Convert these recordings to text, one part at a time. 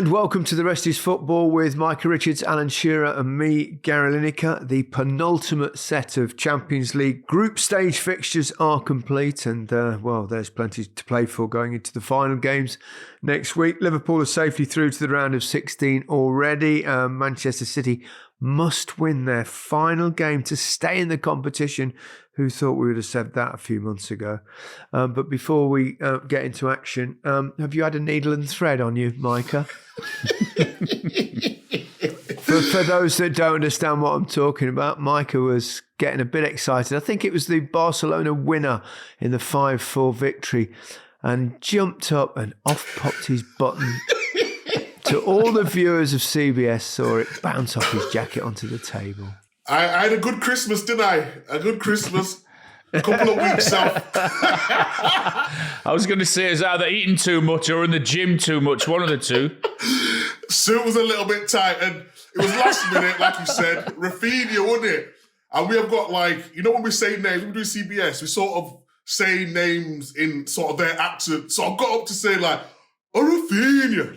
And welcome to The Rest is Football with Micah Richards, Alan Shearer and me, Gary Lineker. The penultimate set of Champions League group stage fixtures are complete and, there's plenty to play for going into the final games next week. Liverpool are safely through to the round of 16 already. Manchester City must win their final game to stay in the competition. Who thought we would have said that a few months ago? But before we get into action, have you had a needle and thread on you, Micah? for those that don't understand what I'm talking about, Micah was getting a bit excited. I think it was the Barcelona winner in the 5-4 victory, and jumped up and off popped his button. To all the viewers of CBS saw it bounce off his jacket onto the table. I had a good Christmas, didn't I? A good Christmas. A couple of weeks off. I was going to say, is either eating too much or in the gym too much, one of the two. Suit was a little bit tight, and it was last minute, like you said. Rafinha, wasn't it? And we have got when we say names, when we do CBS, we sort of say names in sort of their accent. So I got up to say Rafinha.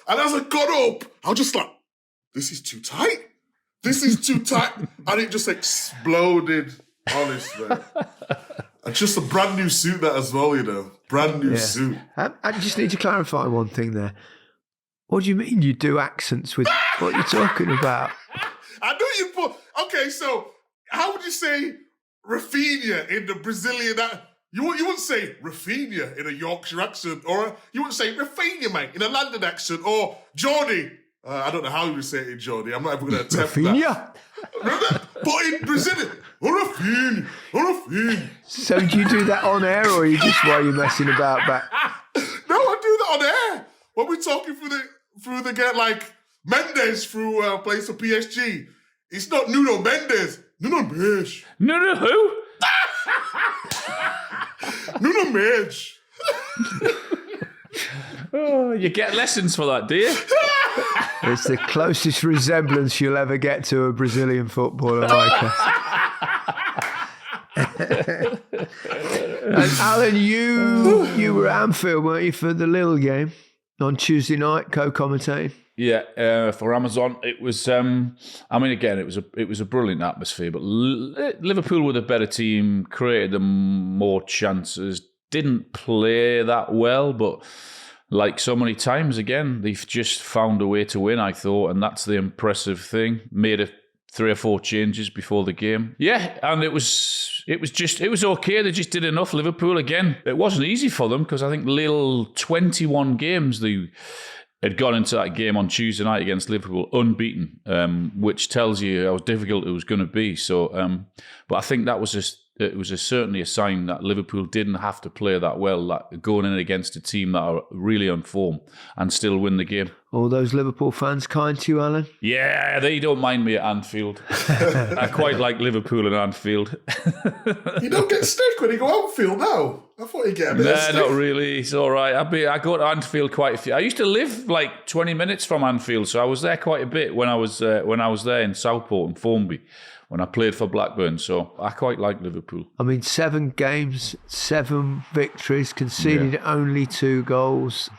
And as I got up, I was just like, this is too tight. This is too tight. And it just exploded, honestly. And just a brand new suit that as well, Brand new suit. I just need to clarify one thing there. What do you mean you do accents with what you're talking about? I knew you put... Okay, so how would you say Rafinha in the Brazilian... You wouldn't say Rafinha in a Yorkshire accent, or you wouldn't say Rafinha, mate, in a London accent, or Geordie. I don't know how you would say it in Geordie. I'm not even going to attempt that. But in Brazilian, Rafinha. So do you do that on air, or are you just while you're messing about back? No, I do that on air. When we're talking through the get like Mendes through plays for PSG. It's not Nuno Mendes. Nuno Mendes. Nuno who? Nuno Mendes. Oh, you get lessons for that, do you? It's the closest resemblance you'll ever get to a Brazilian footballer, Micah. And Alan, you were at Anfield, weren't you, for the Lille game on Tuesday night, co-commentating? Yeah, for Amazon, it was. It was a brilliant atmosphere. But Liverpool were the better team, created them more chances, didn't play that well, but like so many times again, they've just found a way to win. I thought, and that's the impressive thing. Made 3 or 4 changes before the game. Yeah, and it was okay. They just did enough. Liverpool again. It wasn't easy for them because I think Lille 21 games they had gone into that game on Tuesday night against Liverpool unbeaten, which tells you how difficult it was going to be. So, but I think that was certainly a sign that Liverpool didn't have to play that well, like going in against a team that are really on form and still win the game. All those Liverpool fans kind to you, Alan? Yeah, they don't mind me at Anfield. I quite like Liverpool and Anfield. You don't get stick when you go Anfield now. I thought you'd get a bit of stick. Not really. It's all right. I go to Anfield quite a few. I used to live like 20 minutes from Anfield, so I was there quite a bit when I was there in Southport and Formby when I played for Blackburn. So I quite like Liverpool. I mean, 7 games, 7 victories, conceded only 2 goals.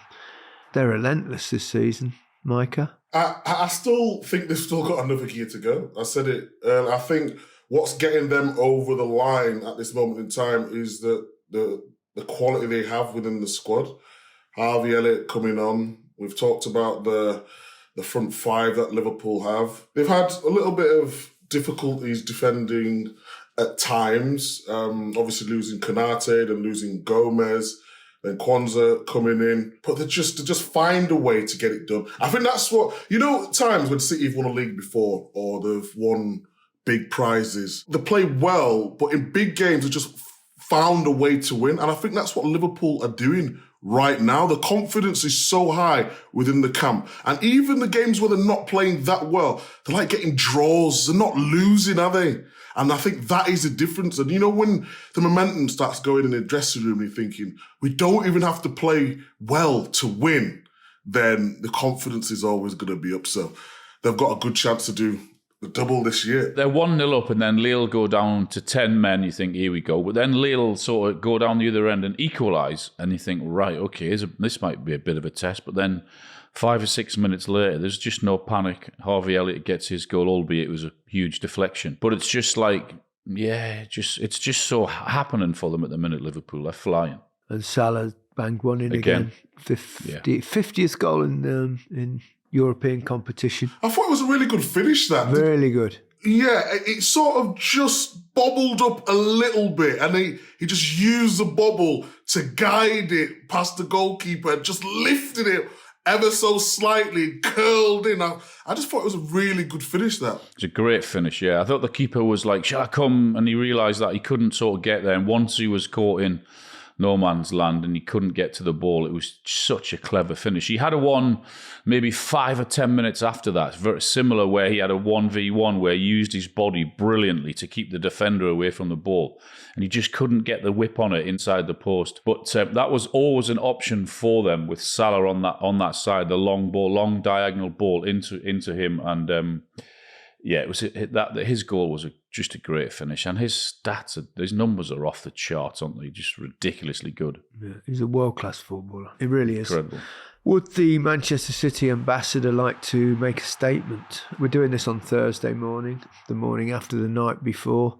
They're relentless this season, Micah. I still think they've still got another year to go. I said it. I think what's getting them over the line at this moment in time is the quality they have within the squad. Harvey Elliott coming on. We've talked about the front 5 that Liverpool have. They've had a little bit of difficulties defending at times. Obviously losing Konate and losing Gomez. Then Kwanzaa coming in, but they just find a way to get it done. I think that's what, times when City have won a league before or they've won big prizes, they play well, but in big games they just found a way to win. And I think that's what Liverpool are doing right now. The confidence is so high within the camp. And even the games where they're not playing that well, they're like getting draws. They're not losing, are they? And I think that is the difference. And when the momentum starts going in the dressing room and you're thinking, we don't even have to play well to win, then the confidence is always going to be up. So they've got a good chance to do The double this year. They're 1-0 up and then Lille go down to 10 men. You think, here we go. But then Lille sort of go down the other end and equalise. And you think, right, okay, this might be a bit of a test. But then 5 or 6 minutes later, there's just no panic. Harvey Elliott gets his goal, albeit it was a huge deflection. But it's just like, it's just so happening for them at the minute, Liverpool. They're flying. And Salah banged one in again. 50th goal in European competition. I thought it was a really good finish, that. Really good. Yeah, it sort of just bobbled up a little bit, and he just used the bobble to guide it past the goalkeeper, just lifted it ever so slightly, curled in. I just thought it was a really good finish, that. It's a great finish, yeah. I thought the keeper was like, shall I come? And he realised that he couldn't sort of get there. And once he was caught in no man's land and he couldn't get to the ball, it was such a clever finish. He had a one maybe 5 or 10 minutes after that, very similar, where he had a 1v1 where he used his body brilliantly to keep the defender away from the ball, and he just couldn't get the whip on it inside the post. But that was always an option for them with Salah on that side, the long diagonal ball into him, and it was that his goal was just a great finish, and his stats, his numbers are off the charts, aren't they? Just ridiculously good. Yeah, he's a world-class footballer. He really is. Incredible. Would the Manchester City ambassador like to make a statement? We're doing this on Thursday morning, the morning after the night before.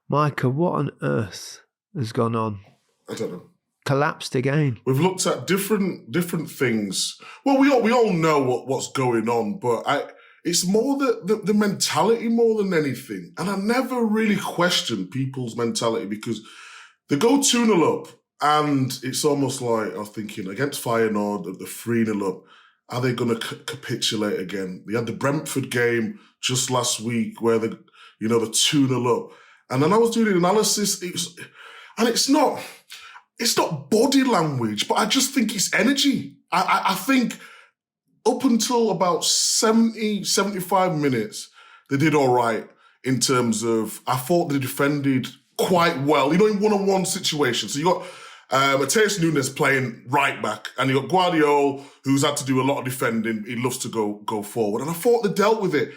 Micah, what on earth has gone on? I don't know. Collapsed again. We've looked at different things. Well, we all know what's going on, but it's more the mentality more than anything. And I never really question people's mentality, because they go 2-0 up, and it's almost like, I was thinking, against Feyenoord, the 3-0 up, are they going to capitulate again? They had the Brentford game just last week where the 2-0 up. And then I was doing the analysis, it's not body language, but I just think it's energy. I think up until about 70, 75 minutes, they did all right in terms of, I thought they defended quite well, in one-on-one situations. So you got Matheus Nunes playing right back, and you got Guardiola, who's had to do a lot of defending. He loves to go forward. And I thought they dealt with it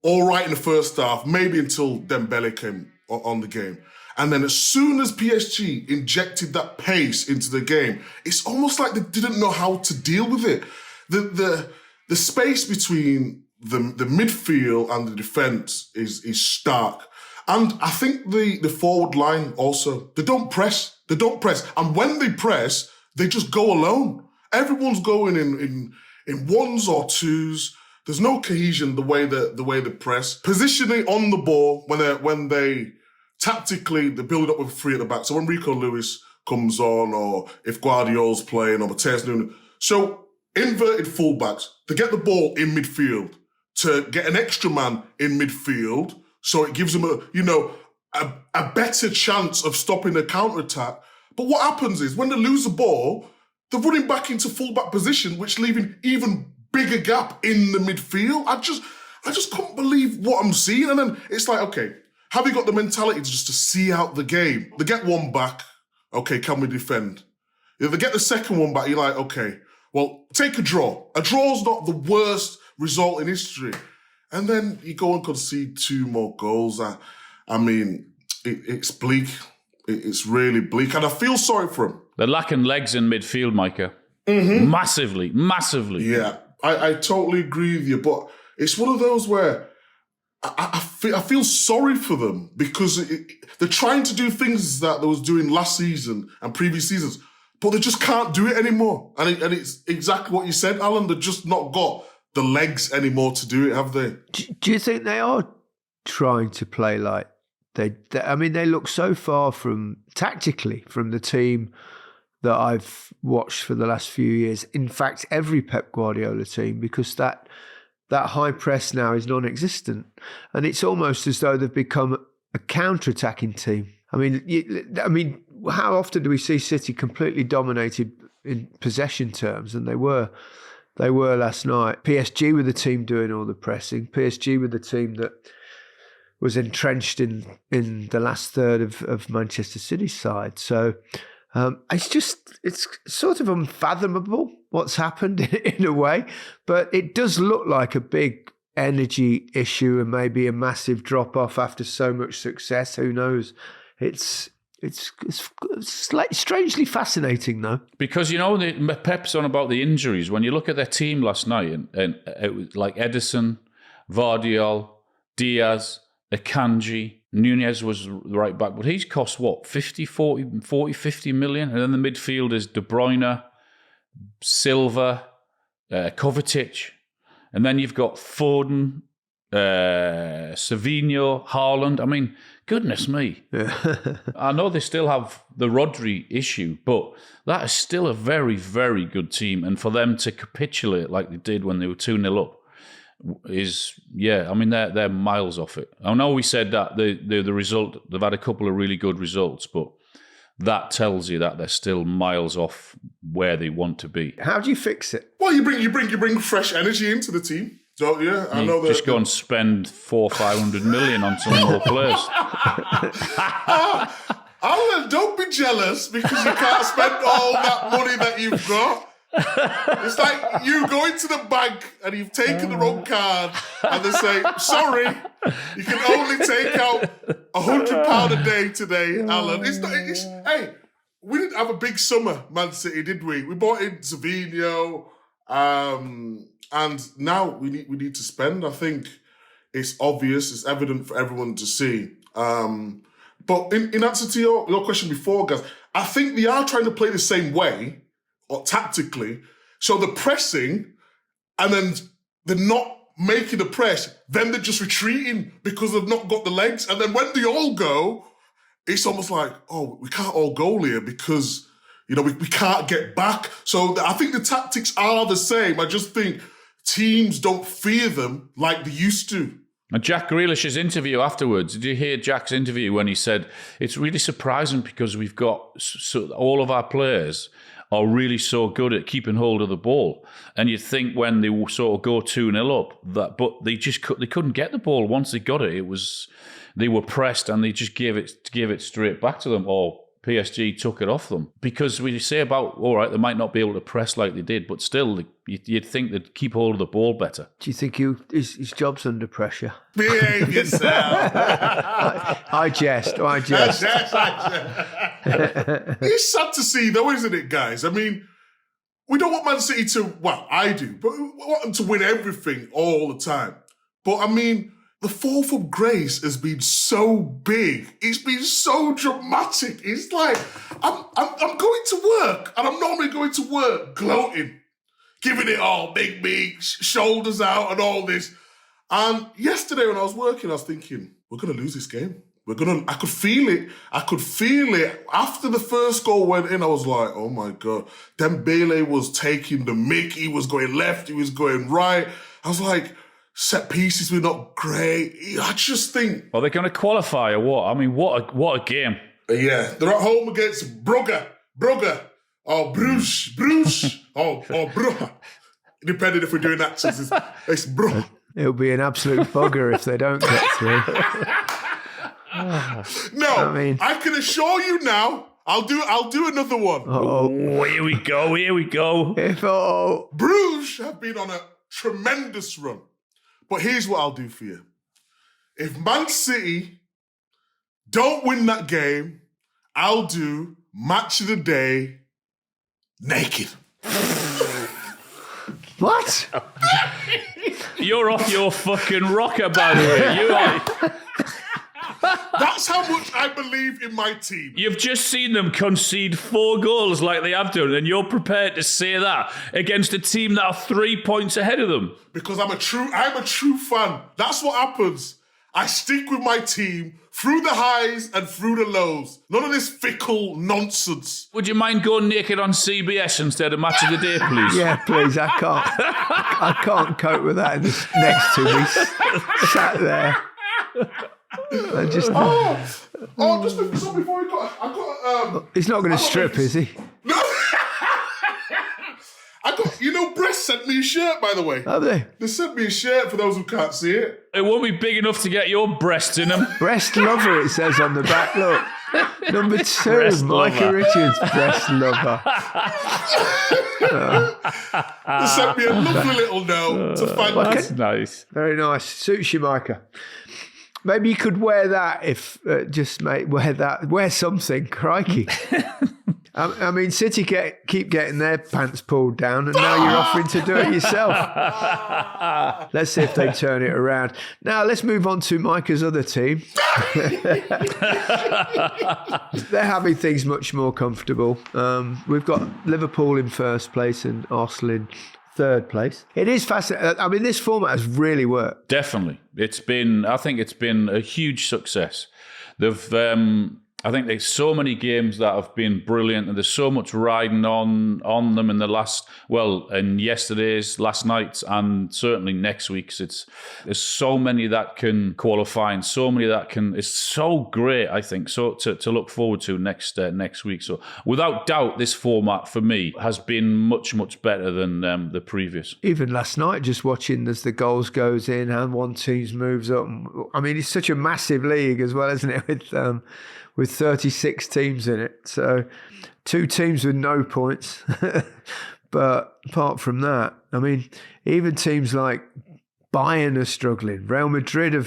all right in the first half, maybe until Dembele came on the game. And then as soon as PSG injected that pace into the game, it's almost like they didn't know how to deal with it. The space between the midfield and the defence is stark. And I think the forward line also, they don't press. And when they press, they just go alone. Everyone's going in ones or twos. There's no cohesion the way they press. Positioning on the ball when they tactically, they build it up with 3 at the back. So when Rico Lewis comes on, or if Guardiola's playing, or Matheus Nunes. So inverted fullbacks to get the ball in midfield, to get an extra man in midfield, so it gives them a better chance of stopping the counter-attack. But what happens is, when they lose the ball, they're running back into fullback position, which leaving even bigger gap in the midfield. I just couldn't believe what I'm seeing. And then it's like, okay, have you got the mentality to see out the game? They get one back, okay, can we defend? If they get the second one back, you're like, okay, well, take a draw. A draw's not the worst result in history. And then you go and concede 2 more goals. I mean, it's bleak. It's really bleak. And I feel sorry for him. They're lacking legs in midfield, Micah. Mm-hmm. Massively. Yeah, I totally agree with you. But it's one of those where I feel sorry for them, because they're trying to do things that they was doing last season and previous seasons, but they just can't do it anymore. And it's exactly what you said, Alan. They've just not got the legs anymore to do it, have they? Do you think they are trying to play like they look so far tactically from the team that I've watched for the last few years. In fact, every Pep Guardiola team, because that high press now is non-existent. And it's almost as though they've become a counter-attacking team. I mean, how often do we see City completely dominated in possession terms? And they were last night. PSG were the team doing all the pressing. PSG were the team that was entrenched in the last third of Manchester City's side. So it's sort of unfathomable what's happened in a way, but it does look like a big energy issue and maybe a massive drop off after so much success. Who knows? It's strangely fascinating, though. Because, Pep's on about the injuries. When you look at their team last night, and it was like Edison, Vardiol, Diaz, Akanji, Nunez was the right back, but he's cost, 50 million? And then the midfielders, De Bruyne, Silva, Kovacic. And then you've got Foden, Savinho, Haaland. I mean, goodness me. I know they still have the Rodri issue, but that is still a very, very good team. And for them to capitulate like they did when they were 2-0 up is, they're miles off it. I know we said that the result, they've had a couple of really good results, but that tells you that they're still miles off where they want to be. How do you fix it? Well, you bring fresh energy into the team. So I know that. Just go and spend 400-500 million on some more players. Alan, don't be jealous because you can't spend all that money that you've got. It's like you go into the bank and you've taken the wrong card and they say, sorry, you can only take out £100 a day today, Alan. Hey, we didn't have a big summer, Man City, did we? We bought in Savinho, and now we need to spend. I think it's obvious, it's evident for everyone to see. But in answer to your question before, guys, I think they are trying to play the same way, or tactically. So they're pressing, and then they're not making the press. Then they're just retreating because they've not got the legs. And then when they all go, it's almost like, oh, we can't all go here because, we can't get back. So I think the tactics are the same. I just think teams don't fear them like they used to. And Jack Grealish's interview afterwards, did you hear Jack's interview when he said, it's really surprising because we've got all of our players are really so good at keeping hold of the ball. And you'd think when they sort of go 2-0 up, but they couldn't get the ball. Once they got it, they were pressed and they just gave it straight back to them, or PSG took it off them. Because we say about, all right, they might not be able to press like they did, but still, you'd think they'd keep hold of the ball better. Do you think his job's under pressure? Behave yourself. I jest. It's sad to see, though, isn't it, guys? I mean, we don't want Man City to, well, I do, but we want them to win everything all the time. But, I mean, the fall from grace has been so big. It's been so dramatic. It's like, I'm going to work, and I'm normally going to work gloating, giving it all, big, shoulders out and all this. And yesterday when I was working, I was thinking, we're going to lose this game. I could feel it. After the first goal went in, I was like, oh my God. Dembele was taking the mick. He was going left. He was going right. I was like, set pieces were not great. I just think... Are they going to qualify or what? I mean, what a game. Yeah, they're at home against Brugge, or Bruges, or Brugge. Depending if we're doing accents, it's Brugge. It'll be an absolute bugger if they don't get through. No, I can assure you now, I'll do another one. Oh, here we go. Bruges have been on a tremendous run. But here's what I'll do for you. If Man City don't win that game, I'll do match of the day naked. What? You're off your fucking rocker, by the way. You are... That's how much I believe in my team. You've just seen them concede 4 goals like they have done, and you're prepared to say that against a team that are 3 points ahead of them. Because I'm a true fan. That's what happens. I stick with my team through the highs and through the lows. None of this fickle nonsense. Would you mind going naked on CBS instead of Match of the Day, please? Yeah, please. I can't cope with that. This next to me, sat there. Just before we got, he's not going to strip, is he? No. Breast sent me a shirt, by the way. Have they? They sent me a shirt for those who can't see it. It won't be big enough to get your breasts in them. Breast lover, it says on the back. Look. Number 2, Breast Micah lover. Richards, breast lover. They sent me a lovely little note to thank me. That's nice. Very nice. Suits you, Micah. Maybe you could wear that if, wear something, crikey. I mean, City keep getting their pants pulled down, and now you're offering to do it yourself. Let's see if they turn it around. Now, let's move on to Micah's other team. They're having things much more comfortable. We've got Liverpool in first place and Arsenal in third place. It is fascinating. I mean, this format has really worked. Definitely. I think it's been a huge success. I think there's so many games that have been brilliant, and there's so much riding on them in the last night's, and certainly next week's. There's so many that can qualify, and so many that can. It's so great, I think, so to look forward to next week. So without doubt, this format for me has been much, much better than the previous. Even last night, just watching as the goals goes in and one team moves up. I mean, it's such a massive league as well, isn't it? With 36 teams in it. So 2 teams with no points. But apart from that, I mean, even teams like Bayern are struggling. Real Madrid are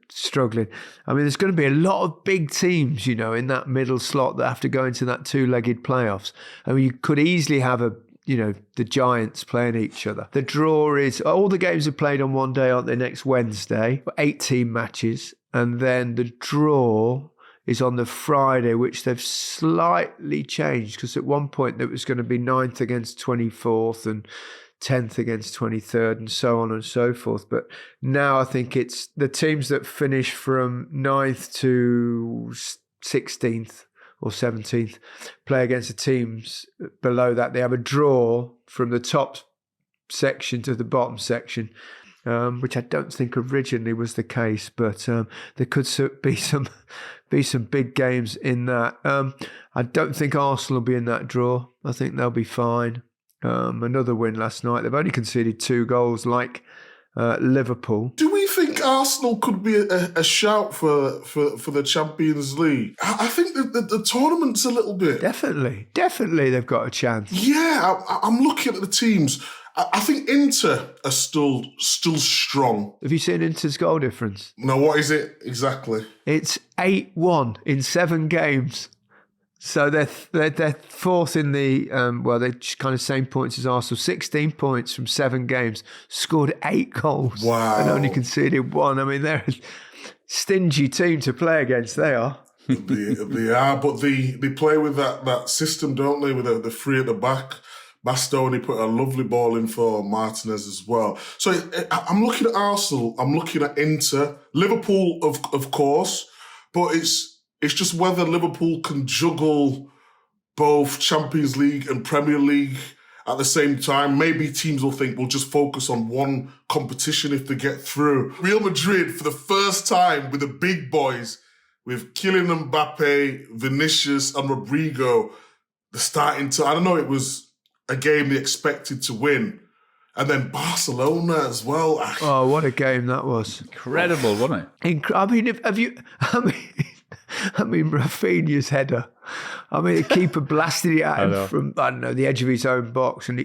struggling. I mean, there's going to be a lot of big teams, in that middle slot that have to go into that 2-legged playoffs. I mean, you could easily have the giants playing each other. The draw is, all the games are played on one day, aren't they, next Wednesday? 18 matches. And then the draw is on the Friday, which they've slightly changed, because at one point it was going to be 9th against 24th and 10th against 23rd and so on and so forth. But now I think it's the teams that finish from 9th to 16th or 17th play against the teams below that. They have a draw from the top section to the bottom section, which I don't think originally was the case, but there could be some big games in that. I don't think Arsenal will be in that draw. I think they'll be fine. Another win last night. They've only conceded 2 goals like Liverpool. Do we think Arsenal could be a shout for the Champions League? I think the tournament's a little bit... Definitely they've got a chance. Yeah, I'm looking at the teams. I think Inter are still strong. Have you seen Inter's goal difference? No, what is it exactly? It's 8-1 in 7 games. So they're 4th in the, they're kind of same points as Arsenal. 16 points from 7 games, scored 8 goals. Wow. And only conceded 1. I mean, they're a stingy team to play against, they are. They are, but they play with that system, don't they, with the 3 at the back. Bastoni put a lovely ball in for Martinez as well. So I'm looking at Arsenal, I'm looking at Inter, Liverpool, of course, but it's just whether Liverpool can juggle both Champions League and Premier League at the same time. Maybe teams will think we'll just focus on one competition if they get through. Real Madrid, for the first time with the big boys, with Kylian Mbappe, Vinicius and Rodrigo, they're starting to, I don't know, it was a game they expected to win. And then Barcelona as well. Oh, what a game that was. Incredible, wasn't it? I mean, Rafinha's header. I mean, the keeper blasted it at him from, I don't know, the edge of his own box. And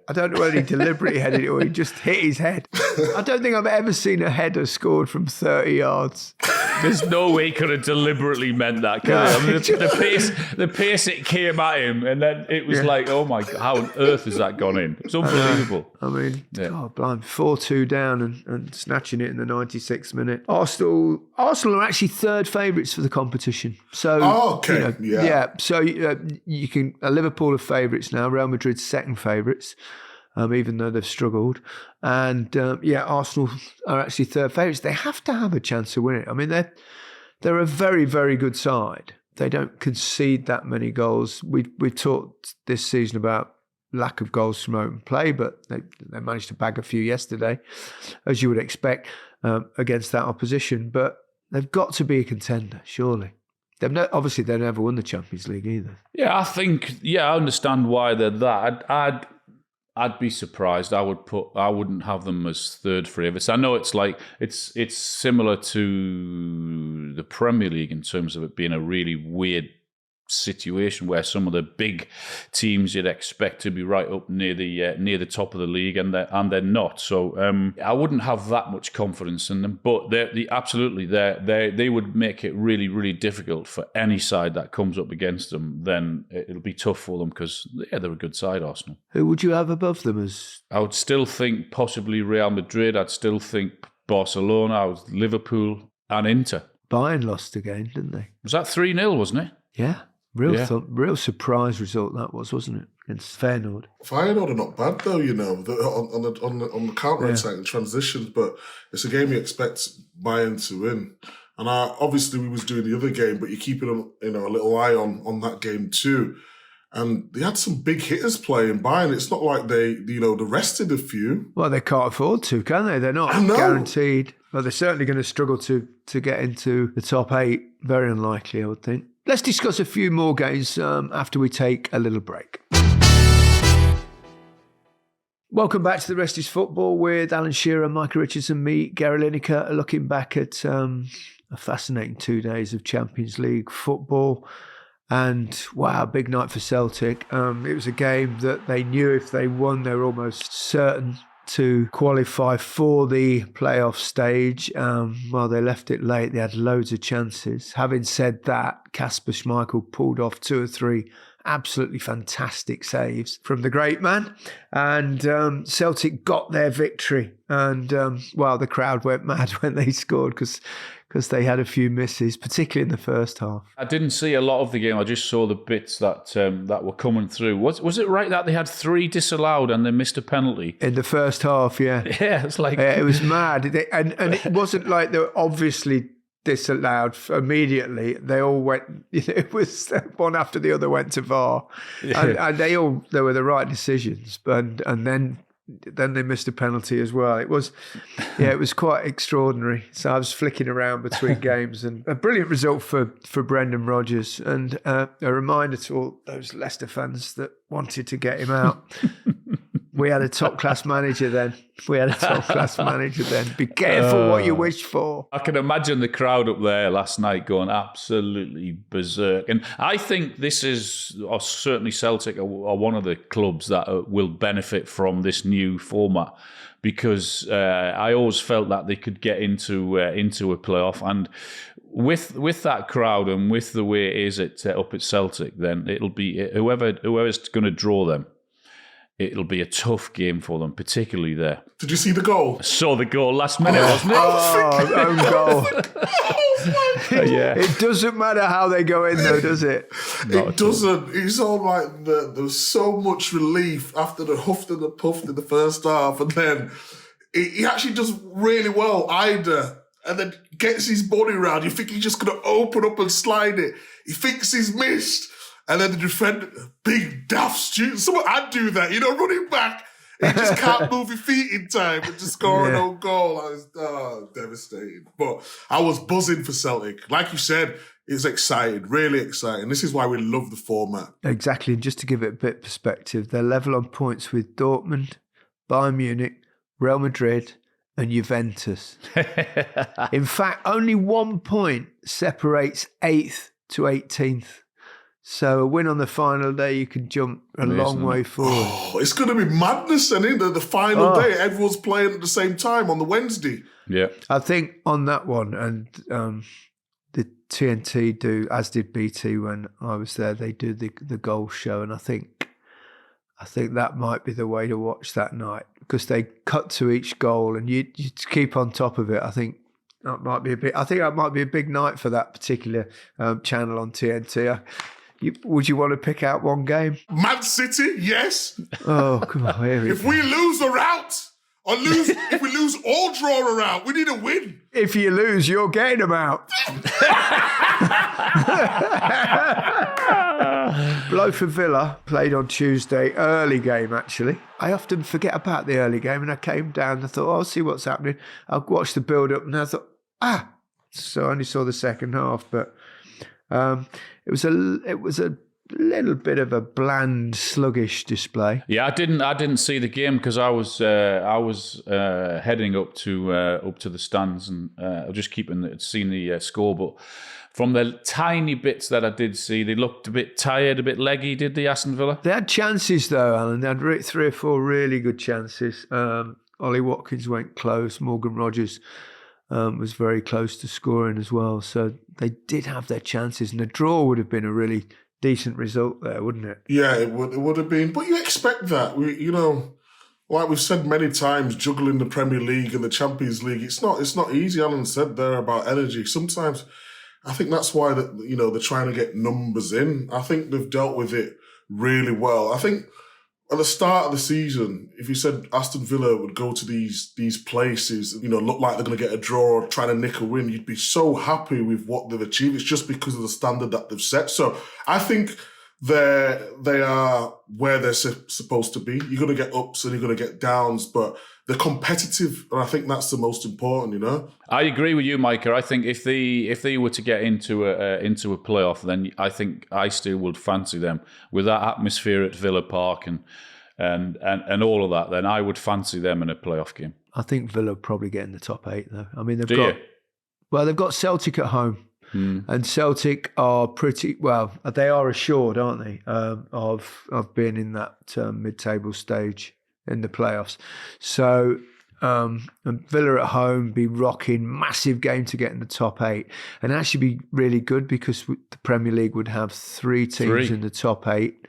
I don't know whether he deliberately headed it or he just hit his head. I don't think I've ever seen a header scored from 30 yards. There's no way he could have deliberately meant that, could he? I mean, the pace it came at him, and then it was like, oh my God, how on earth has that gone in? It's unbelievable. I mean, God, blimey, 4-2 down and snatching it in the 96th minute. Arsenal are actually 3rd favourites for the competition. So, So you can. Liverpool are favourites now. Real Madrid's 2nd favourites, even though they've struggled. And Arsenal are actually 3rd favourites. They have to have a chance of winning. I mean, they're a very, very good side. They don't concede that many goals. We've talked this season about lack of goals from open play, but they managed to bag a few yesterday, as you would expect, against that opposition. But they've got to be a contender, surely. Obviously, they've never won the Champions League either. Yeah, I understand why they're that. I'd be surprised. I wouldn't have them as 3rd favourites. I know it's like it's similar to the Premier League in terms of it being a really weird situation where some of the big teams you'd expect to be right up near the top of the league and they're not. So I wouldn't have that much confidence in them. But they would make it really, really difficult for any side that comes up against them. Then it'll be tough for them because they're a good side, Arsenal. Who would you have above them as? I would still think possibly Real Madrid. I'd still think Barcelona, Liverpool and Inter. Bayern lost again, didn't they? Was that 3-0, wasn't it? Yeah. Real surprise result that was, wasn't it? Against Feyenoord. Feyenoord are not bad though, on the counter attack and transitions, but it's a game you expect Bayern to win. And obviously we was doing the other game, but you're keeping a little eye on that game too. And they had some big hitters playing Bayern. It's not like they rested a few. Well, they can't afford to, can they? They're not guaranteed. Well, they're certainly going to struggle to get into the top 8. Very unlikely, I would think. Let's discuss a few more games after we take a little break. Welcome back to The Rest is Football with Alan Shearer, Micah Richards and me, Gary Lineker, looking back at a fascinating 2 days of Champions League football. And wow, big night for Celtic. It was a game that they knew if they won, they were almost certain to qualify for the playoff stage. Well, they left it late. They had loads of chances. Having said that, Kasper Schmeichel pulled off 2 or 3 absolutely fantastic saves from the great man. And Celtic got their victory. And, the crowd went mad when they scored because they had a few misses, particularly in the first half. I didn't see a lot of the game. I just saw the bits that were coming through. Was it right that they had 3 disallowed and they missed a penalty? In the first half, yeah. Yeah, it's like... it was mad. And it wasn't like they were obviously disallowed immediately. They all went, it was one after the other went to VAR. Yeah. And they were the right decisions. And then they missed a penalty as well. It was quite extraordinary. So I was flicking around between games, and a brilliant result for Brendan Rodgers, and a reminder to all those Leicester fans that wanted to get him out. We had a top-class manager then. Be careful what you wish for. I can imagine the crowd up there last night going absolutely berserk. And I think this is, or certainly Celtic are one of the clubs that will benefit from this new format, because I always felt that they could get into a playoff. And with that crowd and with the way it is up at Celtic, then it'll be whoever's going to draw them. It'll be a tough game for them, particularly there. Did you see the goal? I saw the goal last minute, wasn't it? Own goal. Yeah. It doesn't matter how they go in, though, does it? It doesn't. It's all like there was so much relief after the huffed and the puffed in the first half, and then he actually does really well, Ida, and then gets his body round. You think he's just going to open up and slide it. He thinks he's missed. And then the defender, big daft student. Someone, I'd do that, running back. He just can't move his feet in time and just score an own goal. I was devastated. But I was buzzing for Celtic. Like you said, it's exciting, really exciting. This is why we love the format. Exactly. And just to give it a bit of perspective, they're level on points with Dortmund, Bayern Munich, Real Madrid and Juventus. In fact, only 1 point separates 8th to 18th. So a win on the final day, you can jump a long way forward. Oh, it's going to be madness, and the final day, everyone's playing at the same time on the Wednesday. Yeah, I think on that one, and the TNT do, as did BT when I was there. They do the goal show, and I think that might be the way to watch that night, because they cut to each goal, and you keep on top of it. I think that might be a big night for that particular channel on TNT. Would you want to pick out one game? Man City, yes. Oh, come on. If we lose a route, if we lose or draw a route, we need a win. If you lose, you're getting them out. Blow for Villa played on Tuesday, early game actually. I often forget about the early game, and I came down and I thought, I'll see what's happening. I'll watch the build-up, and I thought, so I only saw the second half, but... It was a little bit of a bland, sluggish display. Yeah, I didn't see the game because I was heading up to the stands and just seeing the score. But from the tiny bits that I did see, they looked a bit tired, a bit leggy. Did the Aston Villa? They had chances though, Alan. They had 3 or 4 really good chances. Ollie Watkins went close. Morgan Rogers was very close to scoring as well. So they did have their chances, and a draw would have been a really decent result there, wouldn't it? Yeah, it would have been. But you expect that. Like we've said many times, juggling the Premier League and the Champions League, it's not easy. Alan said there about energy. Sometimes I think that's why they're trying to get numbers in. I think they've dealt with it really well. I think at the start of the season, if you said Aston Villa would go to these places, look like they're going to get a draw or trying to nick a win, you'd be so happy with what they've achieved. It's just because of the standard that they've set. So I think they are where they're supposed to be. You're going to get ups and you're going to get downs, but they're competitive, and I think that's the most important. I agree with you, Micah. I think if they were to get into a playoff, then I think I still would fancy them with that atmosphere at Villa Park and all of that. Then I would fancy them in a playoff game. I think Villa probably get in the top 8 though. I mean, they've got Celtic at home. And Celtic are pretty well. They are assured, aren't they, of being in that mid-table stage in the playoffs. So Villa at home be rocking, massive game to get in the top 8, and actually be really good because the Premier League would have 3 teams in the top 8,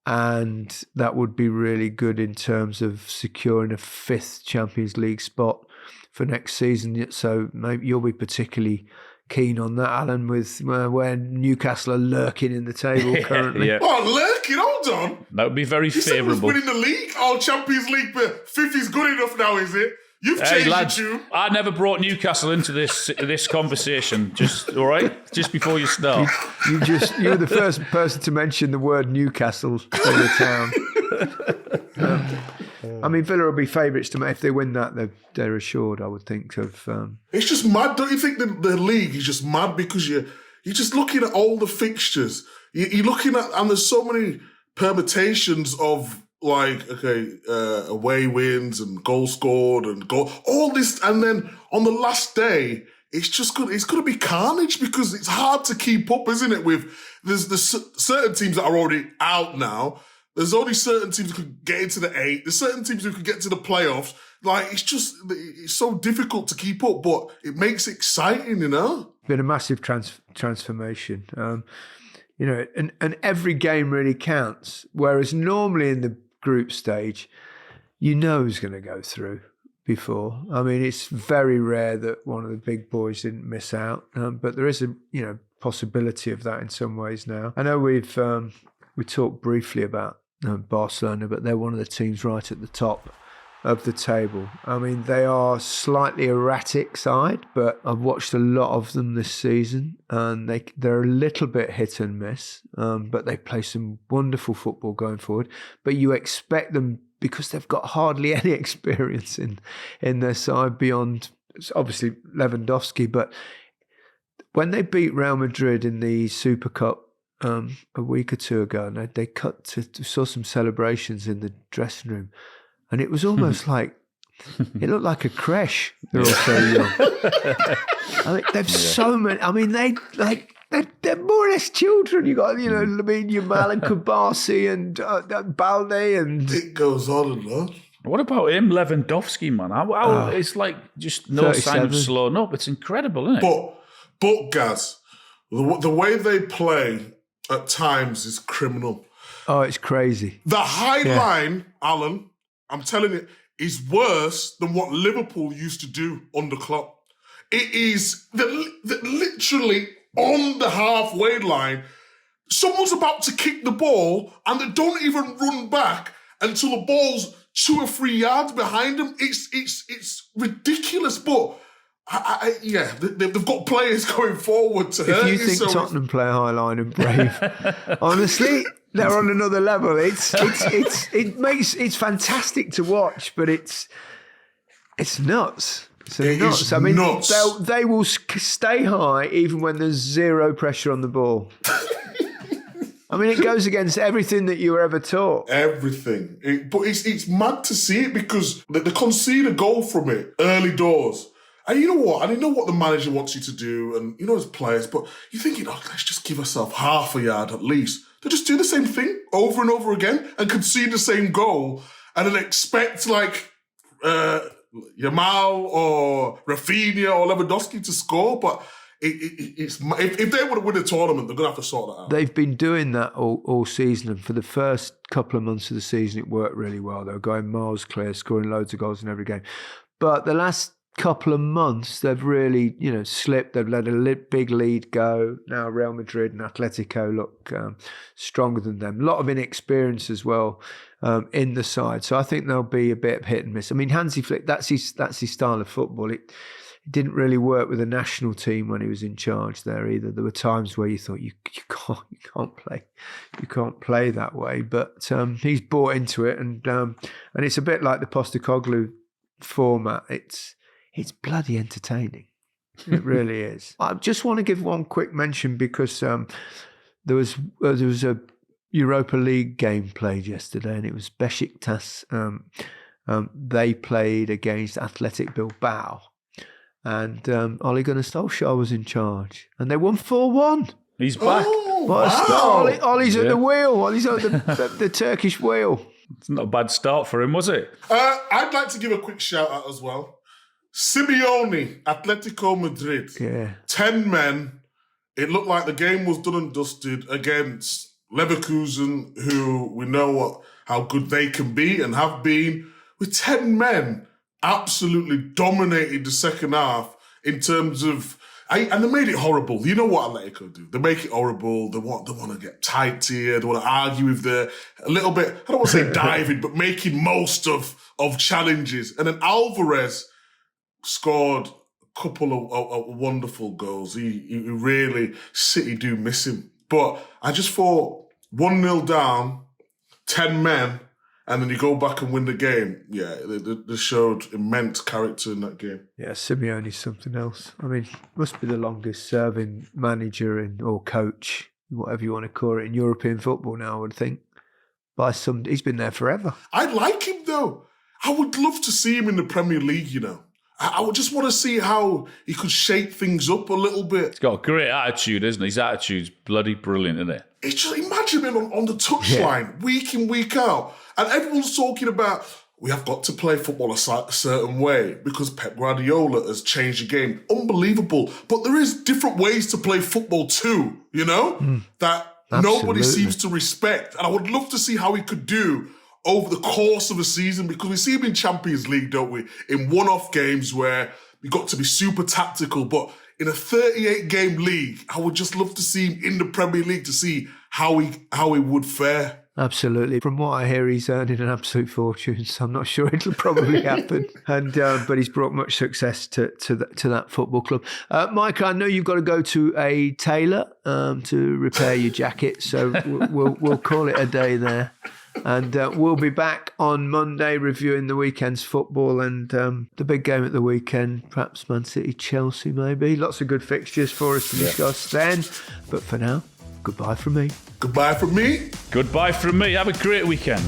and that would be really good in terms of securing a 5th Champions League spot for next season. So maybe you'll be particularly keen on that, Alan, with where Newcastle are lurking in the table currently. Yeah. Oh, lurking? Hold on. That would be very favourable. Winning the league? Oh, Champions League, but 5th is good enough now, is it? You've changed lads, your tune. I never brought Newcastle into this conversation. Just all right, just before you start. You were the first person to mention the word Newcastle in the town. I mean, Villa will be favourites to me. If they win that, they're assured, I would think, of... It's just mad. Don't you think the league is just mad because you're just looking at all the fixtures. You're looking at... And there's so many permutations of, away wins and goal scored and all this. And then on the last day, it's going to be carnage because it's hard to keep up, isn't it? There's certain teams that are already out now. There's only certain teams who could get into the 8. There's certain teams who could get to the playoffs. It's so difficult to keep up, but it makes it exciting, Been a massive transformation. And every game really counts. Whereas normally in the group stage, who's going to go through before. I mean, it's very rare that one of the big boys didn't miss out, but there is a possibility of that in some ways now. I know we talked briefly about Barcelona, but they're one of the teams right at the top of the table. I mean, they are slightly erratic side, but I've watched a lot of them this season, and they're a little bit hit and miss, but they play some wonderful football going forward. But you expect them, because they've got hardly any experience in their side beyond, obviously, Lewandowski. But when they beat Real Madrid in the Super Cup a week or 2 ago, and they saw some celebrations in the dressing room, and it was almost like it looked like a creche. They're all so young. I mean, they've so many. I mean, they're more or less children. You got Lamine Yamal and Kubasi and Balde, and it goes on and on. What about him, Lewandowski, man? It's like just no 37. Sign of slowing up. It's incredible, isn't it? But Gaz, the way they play at times is criminal. Oh, it's crazy. The high line, Alan, I'm telling you, is worse than what Liverpool used to do under Klopp. It is literally on the halfway line. Someone's about to kick the ball and they don't even run back until the ball's 2 or 3 yards behind them. It's ridiculous, but they've got players going forward to hurt you. If you think Tottenham play high line and brave, honestly, they're on another level. It's fantastic to watch, but it's nuts. Nuts. I mean, nuts. They will stay high even when there's zero pressure on the ball. I mean, it goes against everything that you were ever taught. Everything. But it's mad to see it because they concede a goal from it early doors. And you know what? And you know what the manager wants you to do, and you know as players, but you're thinking, let's just give ourselves half a yard at least. They just do the same thing over and over again and concede the same goal and then expect Yamal or Rafinha or Lewandowski to score, but if they would have won the tournament, they're going to have to sort that out. They've been doing that all season, and for the first couple of months of the season, it worked really well. They were going miles clear, scoring loads of goals in every game. But the last couple of months, they've really, slipped. They've let a big lead go. Now Real Madrid and Atletico look stronger than them. A lot of inexperience as well in the side. So I think there'll be a bit of hit and miss. I mean, Hansi Flick, that's his style of football. It didn't really work with the national team when he was in charge there either. There were times where you thought you can't play that way. But he's bought into it, and it's a bit like the Postecoglou format. It's bloody entertaining. It really is. I just want to give one quick mention because there was a Europa League game played yesterday, and it was Besiktas. They played against Athletic Bilbao. And Ole Gunnar Solskjaer was in charge. And they won 4-1. He's back. What a start. Ollie's at the wheel. Ollie's at the Turkish wheel. It's not a bad start for him, was it? I'd like to give a quick shout out as well. Simeone, Atletico Madrid. Yeah. 10 men. It looked like the game was done and dusted against Leverkusen, who we know how good they can be and have been. With 10 men, absolutely dominated the second half in terms of, and they made it horrible. You know what Atletico do? They make it horrible. They want to get tight here. They want to argue with a little bit, I don't want to say diving, but making most of challenges. And then Alvarez scored a couple of wonderful goals. He really, City do miss him. But I just thought 1-0 down, 10 men, and then you go back and win the game. Yeah, they showed immense character in that game. Yeah, Simeone's something else. I mean, must be the longest serving manager or coach, whatever you want to call it, in European football now, I would think. He's been there forever. I like him though. I would love to see him in the Premier League, I would just want to see how he could shake things up a little bit. He's got a great attitude, isn't he? His attitude's bloody brilliant, isn't it? It's just, imagine him on the touchline, week in, week out. And everyone's talking about, we have got to play football a certain way because Pep Guardiola has changed the game. Unbelievable. But there is different ways to play football too, that nobody seems to respect. And I would love to see how he could do over the course of a season, because we see him in Champions League, don't we? In one-off games where we got to be super tactical, but in a 38-game league, I would just love to see him in the Premier League to see how he would fare. Absolutely. From what I hear, he's earning an absolute fortune, so I'm not sure it'll probably happen. And but he's brought much success to that football club. Micah, I know you've got to go to a tailor to repair your jacket, so we'll call it a day there. And we'll be back on Monday reviewing the weekend's football and the big game at the weekend, perhaps Man City, Chelsea maybe. Lots of good fixtures for us to discuss then. But for now, goodbye from me. Goodbye from me. Goodbye from me. Have a great weekend.